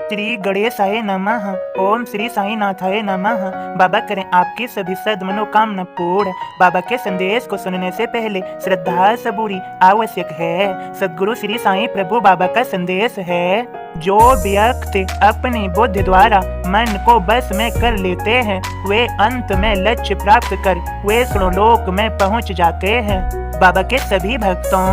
श्री गणेशाय नमः। ओम श्री साईनाथाय नमः। बाबा करें आपकी सभी सद मनोकामना पूर्ण। बाबा के संदेश को सुनने से पहले श्रद्धा सबूरी आवश्यक है। सद्गुरु श्री साईं प्रभु बाबा का संदेश है, जो व्यक्ति अपनी बुद्धि द्वारा मन को बस में कर लेते हैं, वे अंत में लक्ष्य प्राप्त कर वे स्वर्गलोक में पहुंच जाते हैं। बाबा के सभी भक्तों,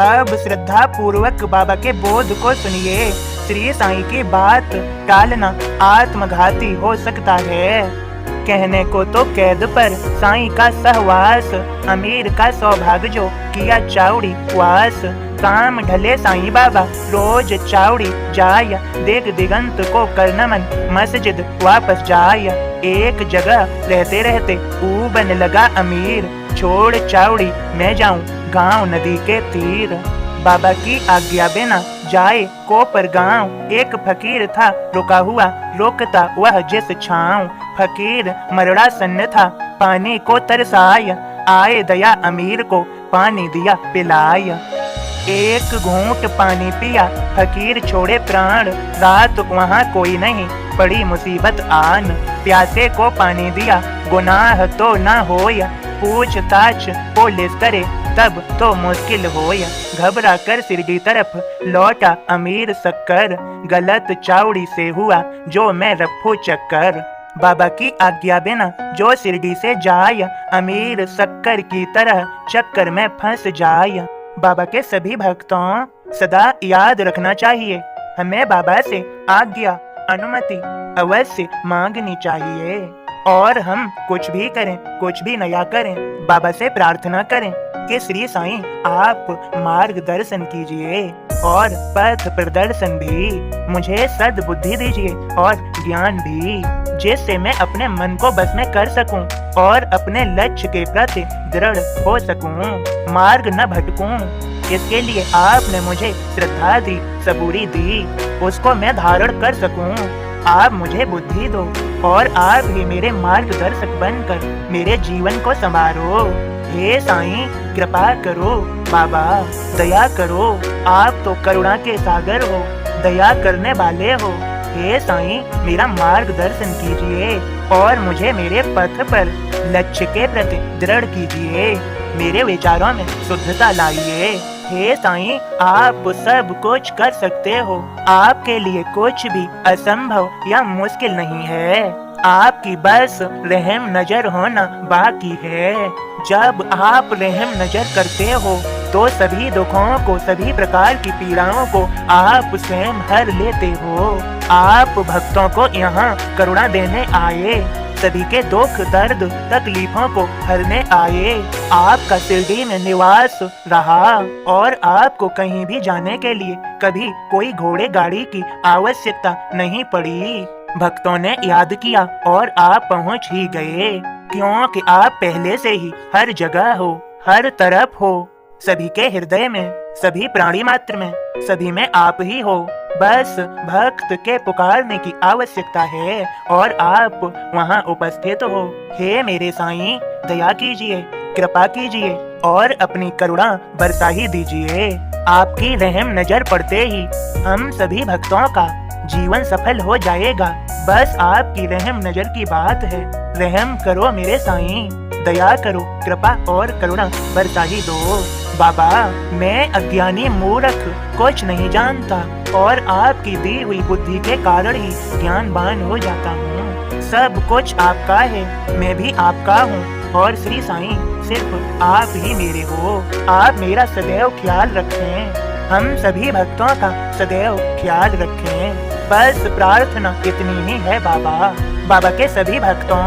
अब श्रद्धा पूर्वक बाबा के बोध को सुनिए। श्री साईं की बात टालना आत्मघाती हो सकता है। कहने को तो कैद पर साईं का सहवास, अमीर का सौभाग्य जो किया चाउड़ी वास। काम ढले साईं बाबा रोज चाउड़ी जाय, देख दिगंत को कर नमन मस्जिद वापस जाय। एक जगह रहते रहते बन लगा अमीर, छोड़ चाउड़ी मैं जाऊं गांव नदी के तीर। बाबा की आज्ञा बिना जाए को पर गांव, एक फकीर था रुका हुआ रोकता वह जिस छांव। फकीर मरड़ा सन्न था पानी को तरसाया, आए दया अमीर को पानी दिया पिलाया। एक घूंट पानी पिया फकीर छोड़े प्राण, रात वहाँ कोई नहीं पड़ी मुसीबत आन। प्यासे को पानी दिया गुनाह तो ना होया, पूछताछ पुलिस करे तब तो मुश्किल होया। घबरा कर शिरडी तरफ लौटा अमीर शक्कर, गलत चाउड़ी से हुआ जो मैं रफू चक्कर। बाबा की आज्ञा बिना जो शिरडी से जाय, अमीर शक्कर की तरह चक्कर में फंस जाय। बाबा के सभी भक्तों, सदा याद रखना चाहिए, हमें बाबा से आज्ञा अनुमति अवश्य मांगनी चाहिए। और हम कुछ भी करें कुछ भी नया करें, बाबा से प्रार्थना करें कि श्री साईं आप मार्गदर्शन कीजिए और पथ प्रदर्शन भी। मुझे सद्बुद्धि दीजिए और ज्ञान भी, जिससे मैं अपने मन को बस में कर सकूं और अपने लक्ष्य के प्रति दृढ़ हो सकूं, मार्ग न भटकूं। इसके लिए आपने मुझे श्रद्धा दी, सबूरी दी, उसको मैं धारण कर सकूं। आप मुझे बुद्धि दो और आप ही मेरे मार्गदर्शक बनकर मेरे जीवन को संवारो। हे साईं कृपा करो, बाबा दया करो, आप तो करुणा के सागर हो, दया करने वाले हो। हे साईं मेरा मार्गदर्शन कीजिए और मुझे मेरे पथ पर लक्ष्य के प्रति दृढ़ कीजिए, मेरे विचारों में शुद्धता लाइए। हे साईं आप सब कुछ कर सकते हो, आपके लिए कुछ भी असंभव या मुश्किल नहीं है। आपकी बस रहम नजर होना बाकी है। जब आप रहम नजर करते हो तो सभी दुखों को, सभी प्रकार की पीड़ाओं को आप स्वयं हर लेते हो। आप भक्तों को यहाँ करुणा देने आए, सभी के दुख दर्द तकलीफों को हरने आए। आपका शिरडी में निवास रहा और आपको कहीं भी जाने के लिए कभी कोई घोड़े गाड़ी की आवश्यकता नहीं पड़ी। भक्तों ने याद किया और आप पहुंच ही गए, क्योंकि आप पहले से ही हर जगह हो, हर तरफ हो, सभी के हृदय में, सभी प्राणी मात्र में, सभी में आप ही हो। बस भक्त के पुकारने की आवश्यकता है और आप वहाँ उपस्थित हो। हे मेरे साईं दया कीजिए, कृपा कीजिए और अपनी करुणा बरसा ही दीजिए। आपकी रहम नजर पड़ते ही हम सभी भक्तों का जीवन सफल हो जाएगा। बस आपकी रहम नजर की बात है। रहम करो मेरे साईं, दया करो, कृपा और करुणा बरसा ही दो। बाबा मैं अज्ञानी मूर्ख कुछ नहीं जानता और आपकी दी हुई बुद्धि के कारण ही ज्ञानवान हो जाता हूँ। सब कुछ आपका है, मैं भी आपका हूँ और श्री साईं सिर्फ आप ही मेरे हो। आप मेरा सदैव ख्याल रखें, हम सभी भक्तों का सदैव ख्याल रखें। बस प्रार्थना इतनी ही है बाबा। बाबा के सभी भक्तों,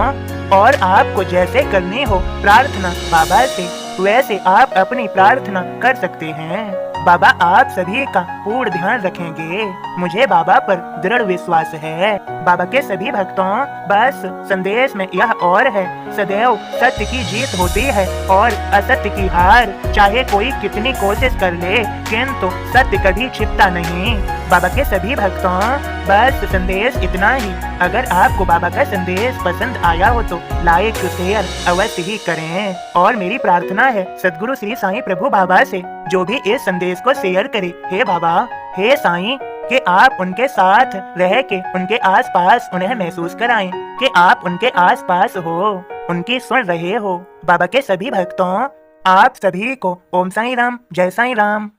और आपको जैसे करनी हो प्रार्थना बाबा से, वैसे आप अपनी प्रार्थना कर सकते हैं। बाबा आप सभी का पूर्ण ध्यान रखेंगे, मुझे बाबा पर दृढ़ विश्वास है। बाबा के सभी भक्तों, बस संदेश में यह और है, सदैव सत्य की जीत होती है और असत्य की हार। चाहे कोई कितनी कोशिश कर ले, किंतु सत्य कभी छिपता नहीं। बाबा के सभी भक्तों, बस संदेश इतना ही। अगर आपको बाबा का संदेश पसंद आया हो तो लाइक शेयर अवश्य ही करें। और मेरी प्रार्थना है सद्गुरु श्री साईं प्रभु बाबा से, जो भी इस संदेश को शेयर करे, हे बाबा, हे साईं कि आप उनके साथ रह के उनके आसपास उन्हें महसूस कराएं कि आप उनके आसपास हो, उनकी सुन रहे हो। बाबा के सभी भक्तों, आप सभी को ओम साईं राम, जय साईं राम।